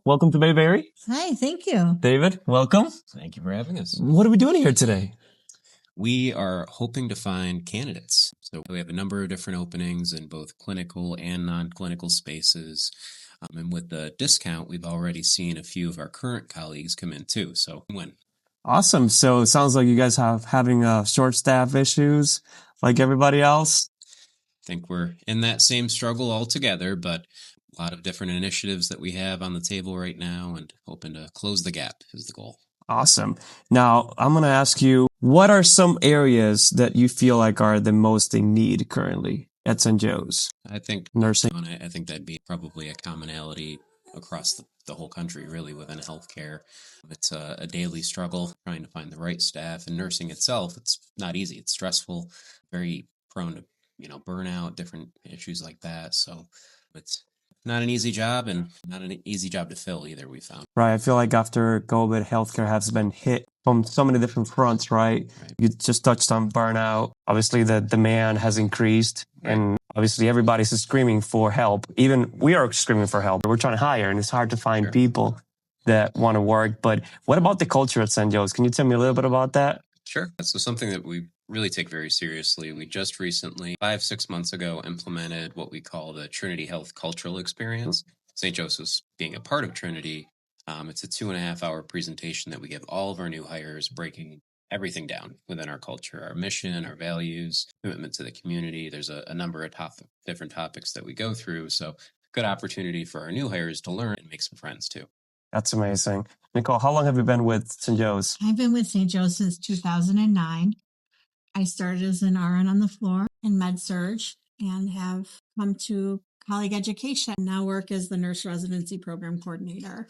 Welcome to Bayberry. Hi, thank you. David, welcome. Thank you for having us. What are we doing here today? We are hoping to find candidates. So we have a number of different openings in both clinical and non-clinical spaces. And with the discount, we've already seen a few of our current colleagues come in too. So win. Awesome. So it sounds like you guys having short staff issues like everybody else. I think we're in that same struggle altogether, but a lot of different initiatives that we have on the table right now and hoping to close the gap is the goal. Awesome. Now, I'm going to ask you, what are some areas that you feel like are the most in need currently at St. Joe's? I think Nursing. I think that'd be probably a commonality across the whole country, really, within healthcare. It's a daily struggle trying to find the right staff. And nursing itself, it's not easy. It's stressful, very prone to burnout, different issues like that. So it's not an easy job and not an easy job to fill either, we found. Right. I feel like after COVID, healthcare has been hit from so many different fronts, right? You just touched on burnout. Obviously, the demand has increased, and obviously everybody's screaming for help. Even we are screaming for help. We're trying to hire, and it's hard to find people that want to work. But what about the culture at St. Joe's? Can you tell me a little bit about that? Sure. So something that we really take very seriously. We just recently, 5-6 months ago, implemented what we call the Trinity Health Cultural Experience. St. Joseph's being a part of Trinity, it's a 2.5-hour presentation that we give all of our new hires, breaking everything down within our culture, our mission, our values, commitment to the community. There's a number of different topics that we go through. So good opportunity for our new hires to learn and make some friends too. That's amazing. Nicole, how long have you been with St. Joe's? I've been with St. Joe's since 2009. I started as an RN on the floor in med-surg and have come to colleague education. Now work as the nurse residency program coordinator.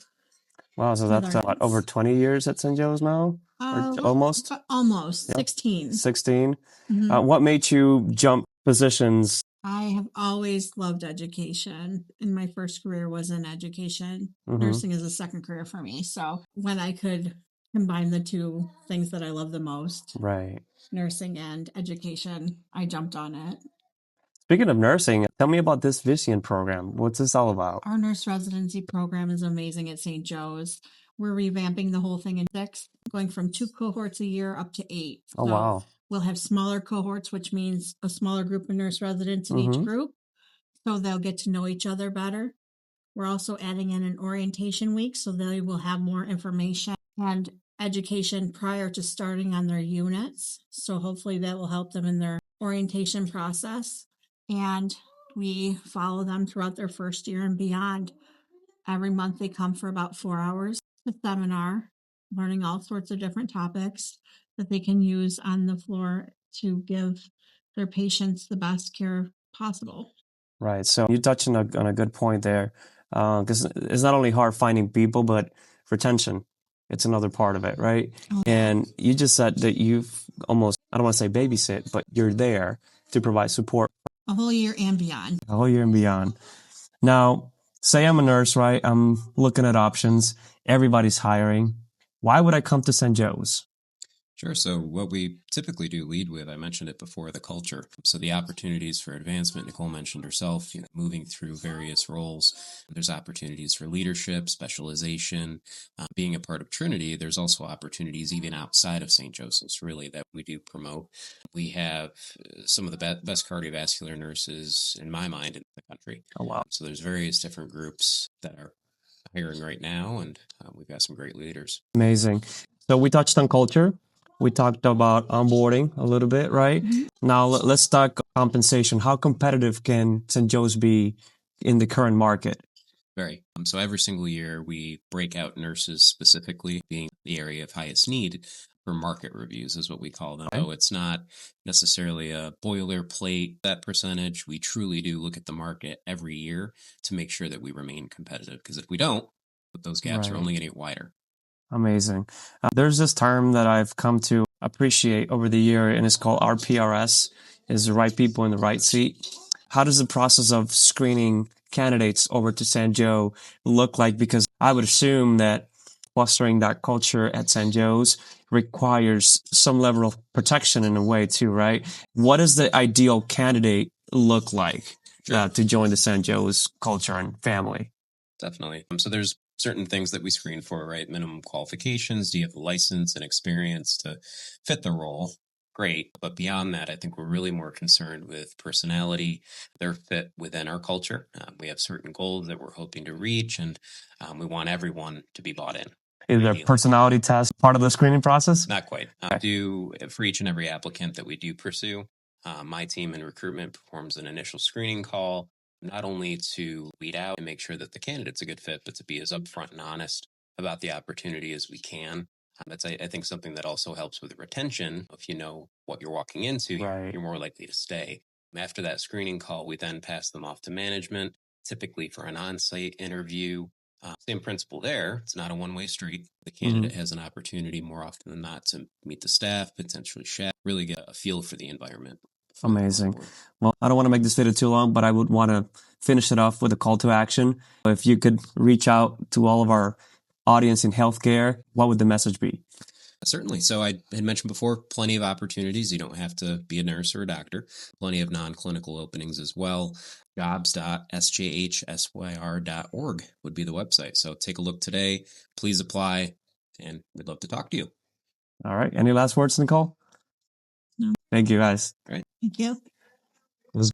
Wow, so that's over 20 years at St. Joe's now? Almost? Almost. Yep. 16. 16. Mm-hmm. What made you jump positions? I have always loved education, and my first career was in education. Mm-hmm. Nursing is a second career for me. So when I could combine the two things that I love the most, right, nursing and education, I jumped on it. Speaking of nursing, tell me about this Vision program. What's this all about? Our nurse residency program is amazing at St. Joe's. We're revamping the whole thing in 6, going from 2 cohorts a year up to 8. Oh, wow. We'll have smaller cohorts, which means a smaller group of nurse residents in each group, so they'll get to know each other better. We're also adding in an orientation week, so they will have more information and education prior to starting on their units. So hopefully that will help them in their orientation process. And we follow them throughout their first year and beyond. Every month they come for about 4 hours to seminar, learning all sorts of different topics that they can use on the floor to give their patients the best care possible. Right. So you touched on a good point there, because it's not only hard finding people, but retention. It's another part of it, right? Oh. And you just said that you've almost, I don't want to say babysit, but you're there to provide support. A whole year and beyond. A whole year and beyond. Now, say I'm a nurse, right? I'm looking at options. Everybody's hiring. Why would I come to St. Joe's? Sure. So what we typically do lead with, I mentioned it before, the culture. So the opportunities for advancement, Nicole mentioned herself, moving through various roles. There's opportunities for leadership, specialization. Being a part of Trinity, there's also opportunities even outside of St. Joseph's, really, that we do promote. We have some of the best cardiovascular nurses, in my mind, in the country. Oh, wow. So there's various different groups that are hiring right now, and we've got some great leaders. Amazing. So we touched on culture. We talked about onboarding a little bit, right? Mm-hmm. Now let's talk compensation. How competitive can St. Joe's be in the current market? Very. So every single year we break out nurses specifically being the area of highest need for market reviews is what we call them. So it's not necessarily a boilerplate, that percentage. We truly do look at the market every year to make sure that we remain competitive, because if we don't, those gaps are only going to get wider. Amazing. There's this term that I've come to appreciate over the year, and it's called RPRS, is the right people in the right seat. How does the process of screening candidates over to St. Joe look like? Because I would assume that fostering that culture at St. Joe's requires some level of protection in a way too, right? What does the ideal candidate look like to join the St. Joe's culture and family? Definitely. So there's certain things that we screen for, right? Minimum qualifications. Do you have the license and experience to fit the role? Great. But beyond that, I think we're really more concerned with personality, their fit within our culture. We have certain goals that we're hoping to reach, and we want everyone to be bought in. Is there a personality test part of the screening process? Not quite. For each and every applicant that we do pursue, my team in recruitment performs an initial screening call, not only to weed out and make sure that the candidate's a good fit, but to be as upfront and honest about the opportunity as we can. That's, I think, something that also helps with retention. If you know what you're walking into, Right. you're more likely to stay. After that screening call, we then pass them off to management, typically for an on-site interview. Same principle there. It's not a one-way street. The candidate has an opportunity more often than not to meet the staff, potentially really get a feel for the environment. Amazing. Well, I don't want to make this video too long, but I would want to finish it off with a call to action. If you could reach out to all of our audience in healthcare, what would the message be? Certainly. So I had mentioned before, plenty of opportunities. You don't have to be a nurse or a doctor. Plenty of non-clinical openings as well. Jobs.sjhsyr.org would be the website. So take a look today. Please apply, and we'd love to talk to you. All right. Any last words, Nicole? No. Thank you, guys. Great. Thank you.